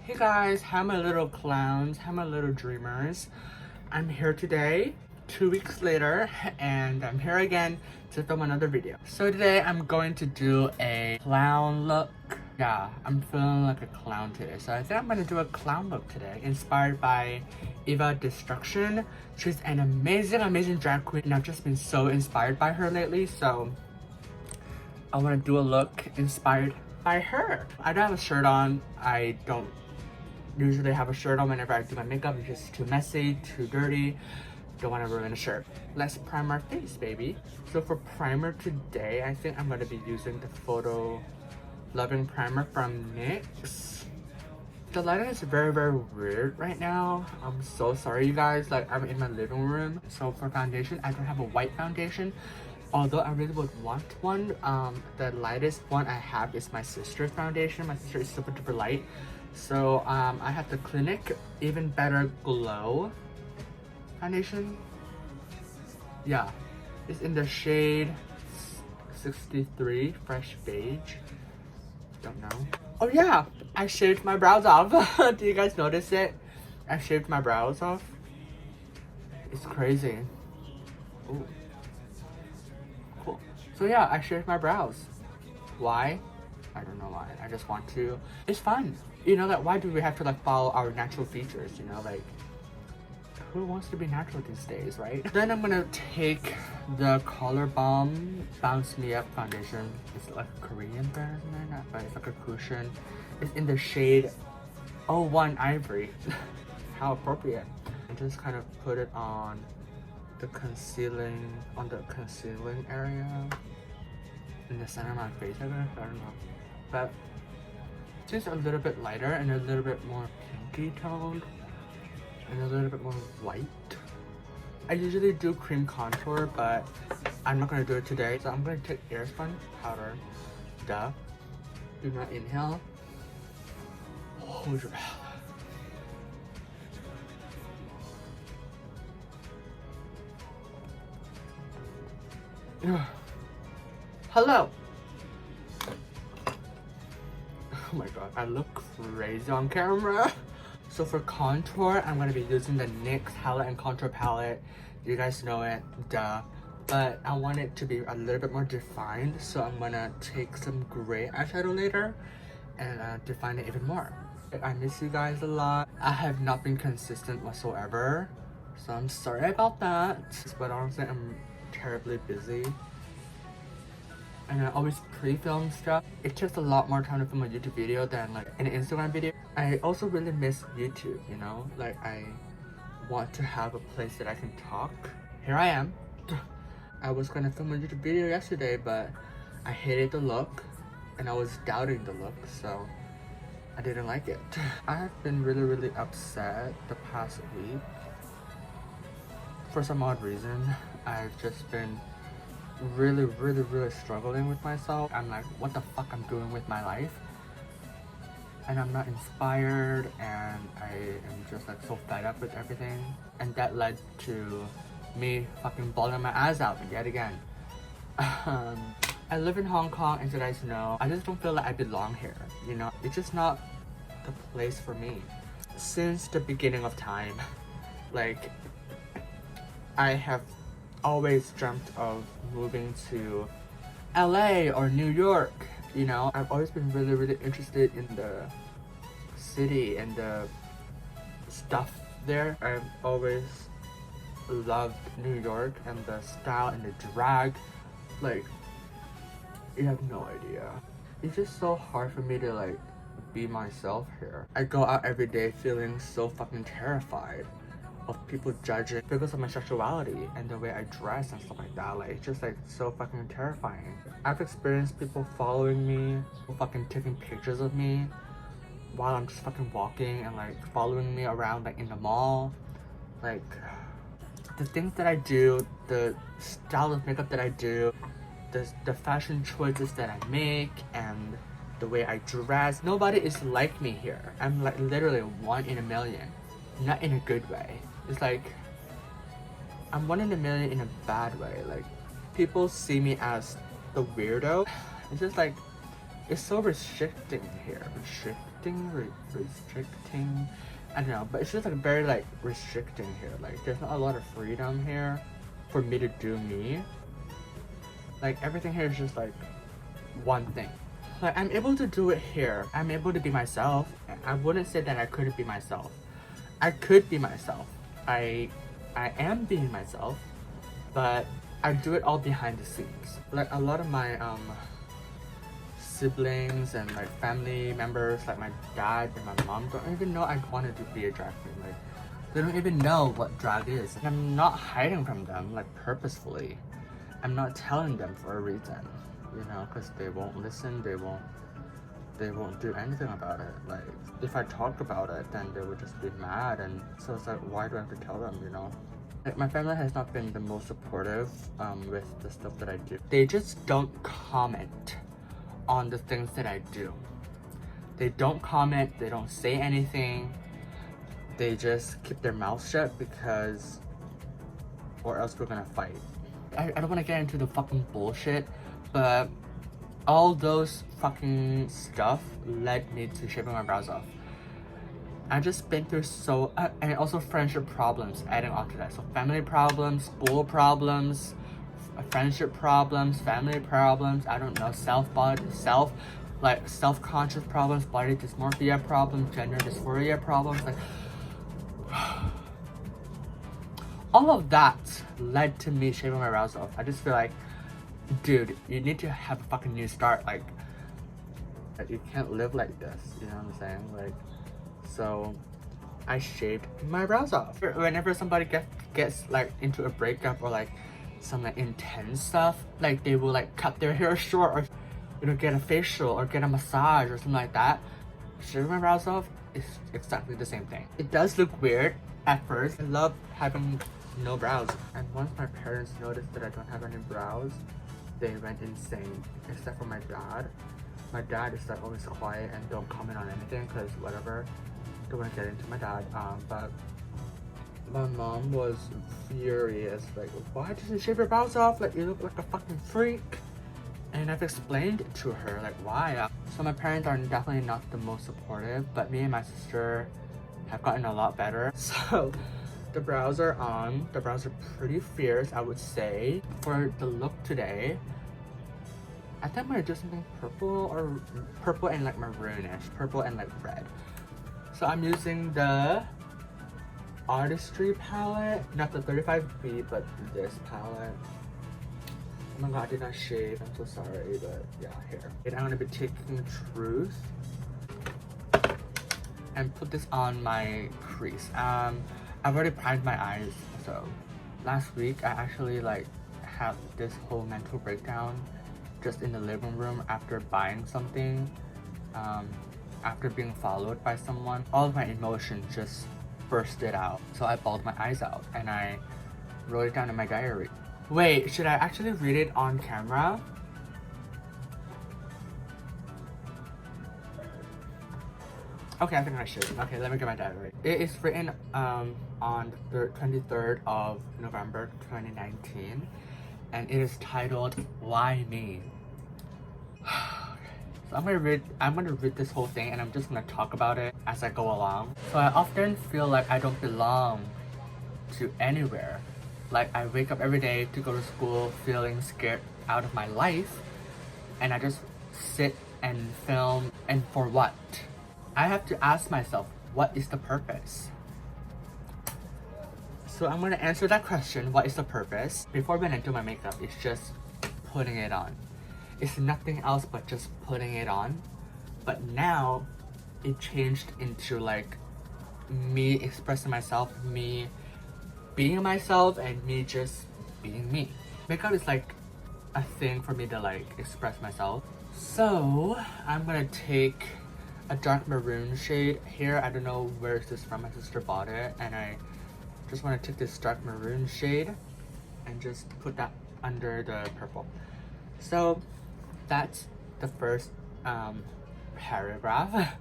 Hey guys, how my little clowns, how my little dreamers. I'm here today, 2 weeks later, and I'm here again to film another video. So today I'm going to do a clown look. Yeah, I'm feeling like a clown today. So I think I'm gonna do a clown look today, inspired by Eva Destruction. She's an amazing drag queen, and I've just been so inspired by her lately, so I want to do a look inspired by her. I don't have a shirt on. I don't usually have a shirt on whenever I do my makeup. It's just too messy, too dirty. Don't want to ruin a shirt. Let's prime our face, baby. So for primer today, I think I'm going to be using the Photo Loving Primer from NYX. The lighting is very weird right now. I'm so sorry, you guys. Like, I'm in my living room. So for foundation, I don't have a white foundation. Although I really would want one. The lightest one I have is my sister's foundation. My sister is super duper light. So I have the Clinique Even Better Glow foundation. Yeah, it's in the shade 63 Fresh Beige. Don't know. Oh yeah, I shaved my brows off. Do you guys notice it? I shaved my brows off. It's crazy. Ooh. Cool. So yeah, I shaved my brows. Why? I don't know why. I just want to. It's fun. You know, like, why do we have to like follow our natural features? You know, like, who wants to be natural these days, right? Then I'm gonna take the Color Balm Bounce Me Up foundation. It's like a Korean brand, but it's like a cushion. It's in the shade 01 Ivory. How appropriate. And just kind of put it on the concealing area in the center of my face, I guess. I don't know, but it's just a little bit lighter and a little bit more pinky toned and a little bit more white. I usually do cream contour, but I'm not gonna do it today, so I'm gonna take Airspun powder. Duh. Do not inhale. Hold your breath. Hello. Oh my god, I look crazy on camera. So for contour, I'm going to be using the NYX Highlight and Contour Palette. You guys know it, duh. But I want it to be a little bit more defined, so I'm going to take some gray eyeshadow later and define it even more. I miss you guys a lot. I have not been consistent whatsoever, so I'm sorry about that. But honestly, I'm terribly busy. And I always pre-film stuff. It takes a lot more time to film a YouTube video than like an Instagram video. I also really miss YouTube, you know? Like, I want to have a place that I can talk. Here I am. I was gonna film a YouTube video yesterday, but I hated the look and I was doubting the look, so I didn't like it. I have been really upset the past week. For some odd reason, I've just been really struggling with myself. I'm like, what the fuck I'm doing with my life? And I'm not inspired, and I am just like so fed up with everything. And that led to me fucking bawling my ass out yet again. I live in Hong Kong, as you guys know. I just don't feel like I belong here, you know? It's just not the place for me. Since the beginning of time, like, I have always dreamt of moving to LA or New York, you know? I've always been really interested in the city and the stuff there. I've always loved New York and the style and the drag. Like, you have no idea. It's just so hard for me to like be myself here. I go out every day feeling so fucking terrified of people judging because of my sexuality and the way I dress and stuff like that. Like, it's just like so fucking terrifying. I've experienced people following me, fucking taking pictures of me while I'm just fucking walking and like following me around like in the mall. Like, the things that I do, the style of makeup that I do, the fashion choices that I make, and the way I dress, nobody is like me here. I'm like literally 1 in a million. Not in a good way. It's like, I'm 1 in a million in a bad way. Like, people see me as the weirdo. It's just like, it's so restricting here. restricting. I don't know, but it's just like very like restricting here. Like there's not a lot of freedom here for me to do me. Like everything here is just like one thing. Like I'm able to do it here. I'm able to be myself. I wouldn't say that I couldn't be myself. I could be myself. I am being myself, but I do it all behind the scenes. Like a lot of my siblings and like family members, like my dad and my mom, don't even know I wanted to be a drag queen. Like they don't even know what drag is. And I'm not hiding from them like purposefully. I'm not telling them for a reason, you know, because they won't listen. They won't do anything about it. Like if I talk about it, then they would just be mad. And so it's like, why do I have to tell them, you know? Like, my family has not been the most supportive with the stuff that I do. They just don't comment on the things that I do. They don't comment, they don't say anything. They just keep their mouths shut because, or else we're gonna fight. I don't wanna get into the fucking bullshit, but all those fucking stuff led me to shaving my brows off. I've just been through so, and also friendship problems adding on to that. So family problems, school problems, friendship problems, family problems, I don't know, self-conscious problems, body dysmorphia problems, gender dysphoria problems, like all of that led to me shaving my brows off. I just feel like, dude, you need to have a fucking new start. Like you can't live like this, you know what I'm saying? Like, so I shaved my brows off. Whenever somebody gets like into a breakup or like some like intense stuff, like they will like cut their hair short or, you know, get a facial or get a massage or something like that. Shaving my brows off is exactly the same thing. It does look weird at first. I love having no brows, and once my parents noticed that I don't have any brows, they went insane, except for my dad. My dad is like always quiet and don't comment on anything because whatever, don't want to get into my dad. But my mom was furious, like, why did you shave your brows off? Like, you look like a fucking freak. And I've explained to her like why. So my parents are definitely not the most supportive, but me and my sister have gotten a lot better. So the brows are on. The brows are pretty fierce, I would say. For the look today, I think I'm gonna do something purple and like maroonish, purple and like red. So I'm using the Artistry palette, not the 35B, but this palette. Oh my god, I did not shave. I'm so sorry, but yeah, here. And I'm gonna be taking Truth and put this on my crease. I've already primed my eyes. So last week I actually like had this whole mental breakdown just in the living room after buying something, after being followed by someone. All of my emotions just bursted out. So I bawled my eyes out and I wrote it down in my diary. Wait, should I actually read it on camera? Okay, I think I should. Okay, let me get my diary. It is written on the 23rd of November 2019, and it is titled "Why Me?" So I'm gonna read this whole thing, and I'm just gonna talk about it as I go along. So I often feel like I don't belong to anywhere. Like I wake up every day to go to school feeling scared out of my life, and I just sit and film, and for what? I have to ask myself, what is the purpose? So I'm gonna answer that question, what is the purpose? Before when I do my makeup, it's just putting it on. It's nothing else but just putting it on. But now, it changed into like me expressing myself, me being myself, and me just being me. Makeup is like a thing for me to like express myself. So I'm gonna take a dark maroon shade here. I don't know where is this from. My sister bought it, and I just want to take this dark maroon shade and just put that under the purple. So that's the first paragraph.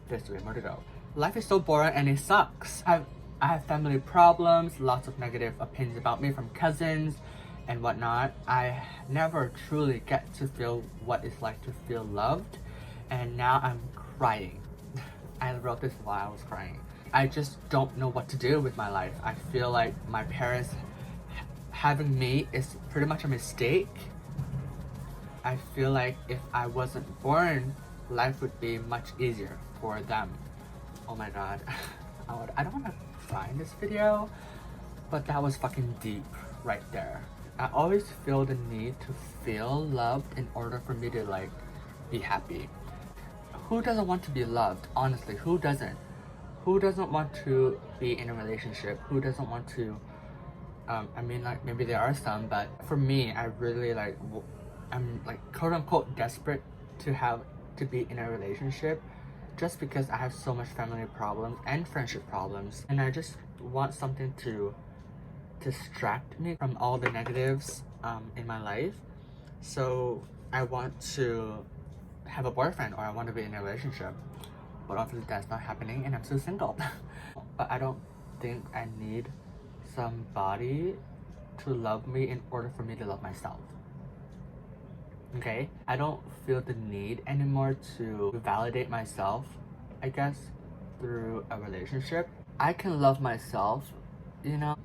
There's 3 more to go. Life is so boring and it sucks. I have family problems, lots of negative opinions about me from cousins and whatnot. I never truly get to feel what it's like to feel loved, and now I'm crying. I wrote this while I was crying. I just don't know what to do with my life. I feel like my parents having me is pretty much a mistake. I feel like if I wasn't born, life would be much easier for them. Oh my god. I don't want to cry in this video, but that was fucking deep right there. I always feel the need to feel loved in order for me to like be happy. Who doesn't want to be loved? Honestly, who doesn't? Who doesn't want to be in a relationship? Who doesn't want to I mean, like, maybe there are some, but for me, I really like I'm like quote unquote desperate to be in a relationship, just because I have so much family problems and friendship problems, and I just want something to distract me from all the negatives in my life. So I want to have a boyfriend, or I want to be in a relationship, but obviously that's not happening and I'm still single. But I don't think I need somebody to love me in order for me to love myself. Okay? I don't feel the need anymore to validate myself, I guess, through a relationship. I can love myself, you know.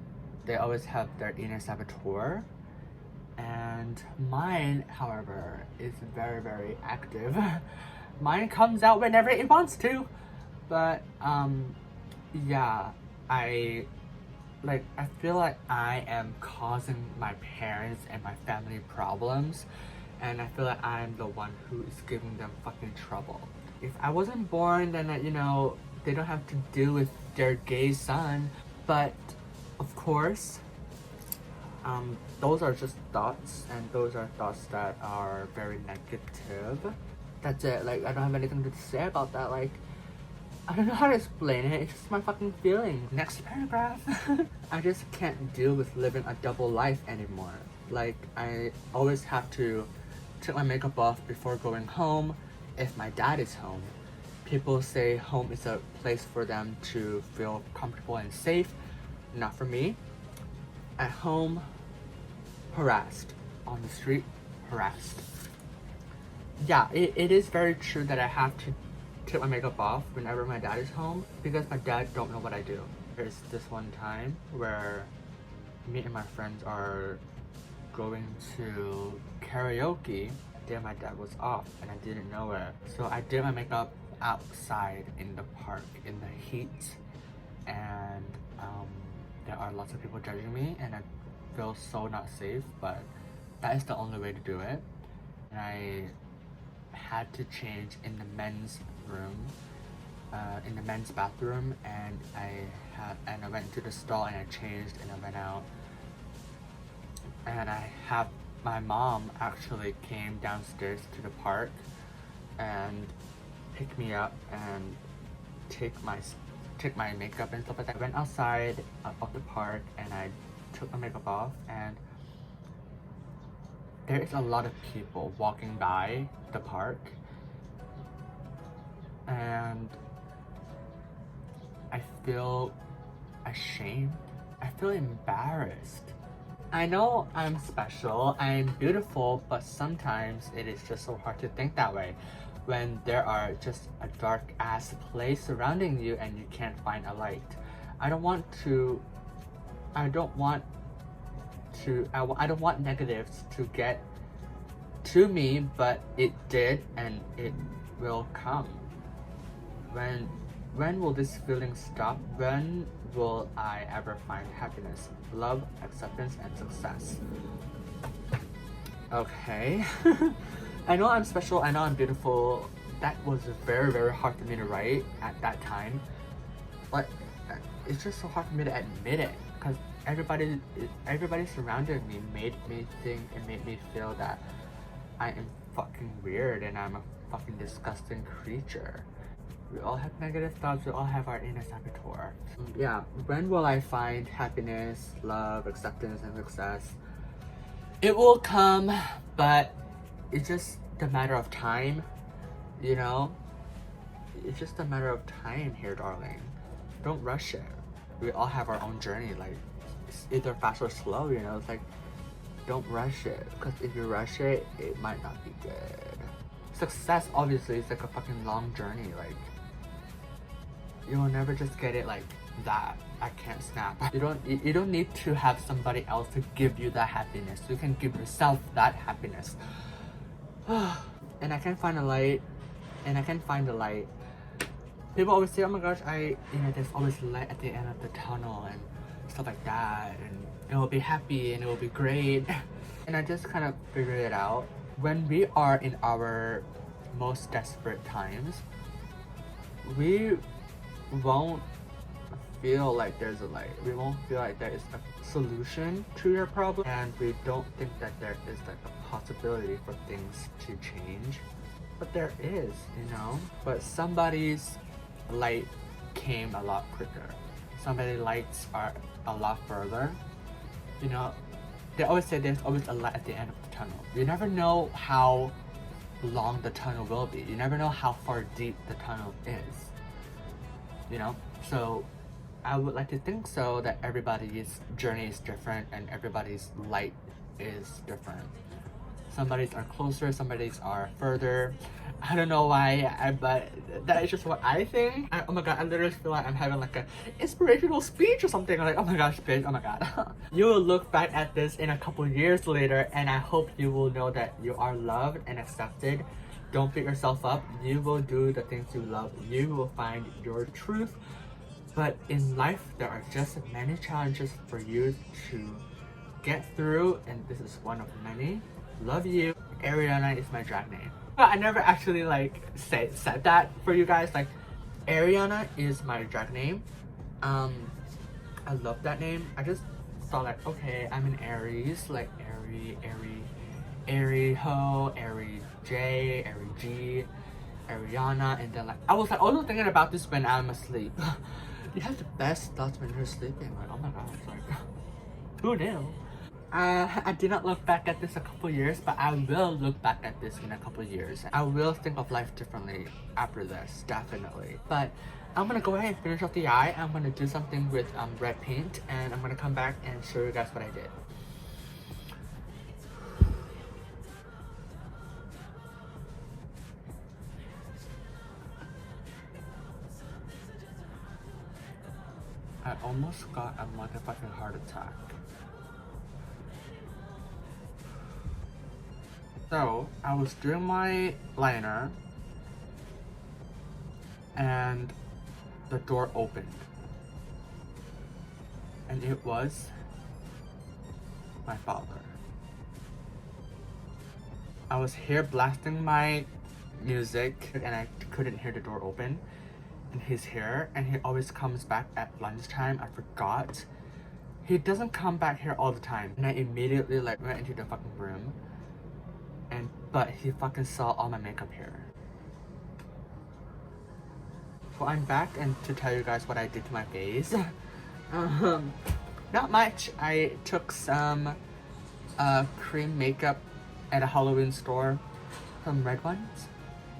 They always have their inner saboteur, and mine, however, is very, very active. Mine comes out whenever it wants to. But yeah, I feel like I am causing my parents and my family problems, and I feel like I'm the one who is giving them fucking trouble. If I wasn't born, then you know, they don't have to deal with their gay son. But of course, those are just thoughts, and those are thoughts that are very negative. That's it. Like, I don't have anything to say about that. Like, I don't know how to explain it. It's just my fucking feeling. Next paragraph. I just can't deal with living a double life anymore. Like, I always have to take my makeup off before going home if my dad is home. People say home is a place for them to feel comfortable and safe. Not for me. At home, harassed. On the street, harassed. Yeah, it is very true that I have to take my makeup off whenever my dad is home, because my dad don't know what I do. There's this one time where me and my friends are going to karaoke. Then my dad was off and I didn't know it. So I did my makeup outside in the park in the heat, and there are lots of people judging me, and I feel so not safe, but that is the only way to do it. And I had to change in the men's room, in the men's bathroom, and I went to the stall and I changed and I went out. And my mom actually came downstairs to the park and picked me up and take my makeup and stuff like that. I went outside of the park and I took my makeup off, and there is a lot of people walking by the park, and I feel ashamed. I feel embarrassed. I know I'm special, I'm beautiful, but sometimes it is just so hard to think that way when there are just a dark ass place surrounding you and you can't find a light. I don't want negatives to get to me, but it did, and it will come. When will this feeling stop? When will I ever find happiness, love, acceptance, and success? Okay. I know I'm special, I know I'm beautiful. That was very, very hard for me to write at that time. But it's just so hard for me to admit it, because everybody surrounding me made me think and made me feel that I am fucking weird and I'm a fucking disgusting creature. We all have negative thoughts, we all have our inner saboteur. Yeah, when will I find happiness, love, acceptance, and success? It will come, but it's just a matter of time, you know? It's just a matter of time here, darling. Don't rush it. We all have our own journey, like, it's either fast or slow, you know? It's like, don't rush it, because if you rush it, it might not be good. Success, obviously, is like a fucking long journey, like, You will never just get it like that. I can't snap. You don't need to have somebody else to give you that happiness. You can give yourself that happiness. And I can't find a light. And I can't find the light. People always say, oh my gosh, there's always light at the end of the tunnel and stuff like that, and it will be happy and it will be great. And I just kind of figured it out. When we are in our most desperate times, we won't feel like there's a light. We won't feel like there is a solution to your problem, and we don't think that there is like a possibility for things to change. But there is, But somebody's light came a lot quicker. Somebody's lights are a lot further. They always say there's always a light at the end of the tunnel. You never know how long the tunnel will be. You never know how far deep the tunnel is. So I would like to think so, that everybody's journey is different and everybody's light is different. Somebody's are closer, somebody's are further. I don't know why, but that is just what I think. Oh my god, I literally feel like I'm having like an inspirational speech or something. Like, oh my gosh, bitch, oh my god. You will look back at this in a couple years later, and I hope you will know that you are loved and accepted. Don't beat yourself up. You will do the things you love. You will find your truth. But in life, there are just many challenges for you to get through, and this is one of many. Love you. Ariana is my drag name. But I never actually said that for you guys. Like, Ariana is my drag name. I love that name. I just thought like, okay, I'm an Aries, like Ari Ho, Ari J, Ari G, Ariana, and then I was also thinking about this when I'm asleep. You have the best thoughts when you're sleeping. Like, oh my god, who knew? I did not look back at this a couple years, but I will look back at this in a couple years. I will think of life differently after this, definitely. But I'm gonna go ahead and finish off the eye. I'm gonna do something with red paint, and I'm gonna come back and show you guys what I did. I almost got a motherfucking heart attack. So, I was doing my liner, and the door opened. And it was my father. I was here blasting my music, and I couldn't hear the door open. And he's here, and he always comes back at lunchtime. I forgot. He doesn't come back here all the time. And I immediately went into the fucking room. But he fucking saw all my makeup here. So I'm back and to tell you guys what I did to my face. Not much. I took some cream makeup at a Halloween store, some red ones,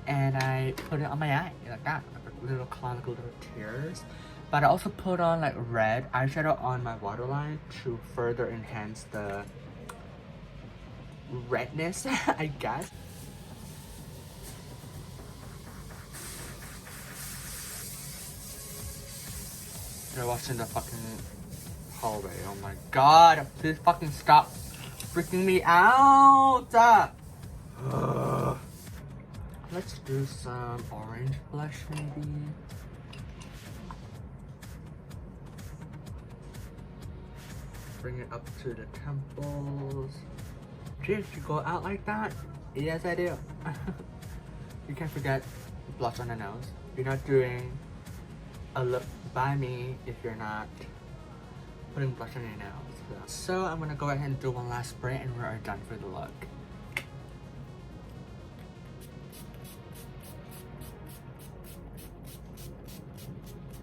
and I put it on my eye like that, like little little tears. But I also put on red eyeshadow on my waterline to further enhance the redness, I guess. They're watching the fucking hallway. Oh my god, please fucking stop freaking me out. Let's do some orange blush maybe. Bring it up to the temples. Did you go out like that? Yes, I do. You can't forget blush on the nose. You're not doing a look by me if you're not putting blush on your nails. So I'm gonna go ahead and do one last spray and we are done for the look.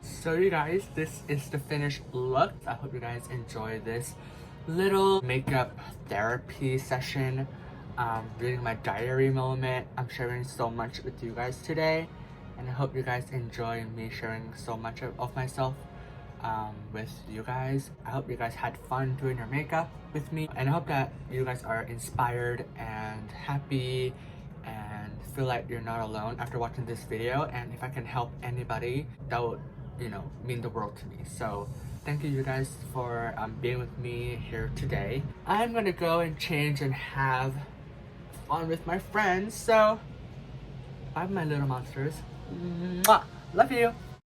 So you guys, this is the finished look. I hope you guys enjoy this little makeup therapy session, reading my diary moment. I'm sharing so much with you guys today, and I hope you guys enjoy me sharing so much of myself with you guys. I hope you guys had fun doing your makeup with me, and I hope that you guys are inspired and happy and feel like you're not alone after watching this video. And if I can help anybody, that would you know, mean the world to me. So thank you guys for being with me here today. I'm gonna go and change and have fun with my friends. So bye, my little monsters. Mwah! Love you.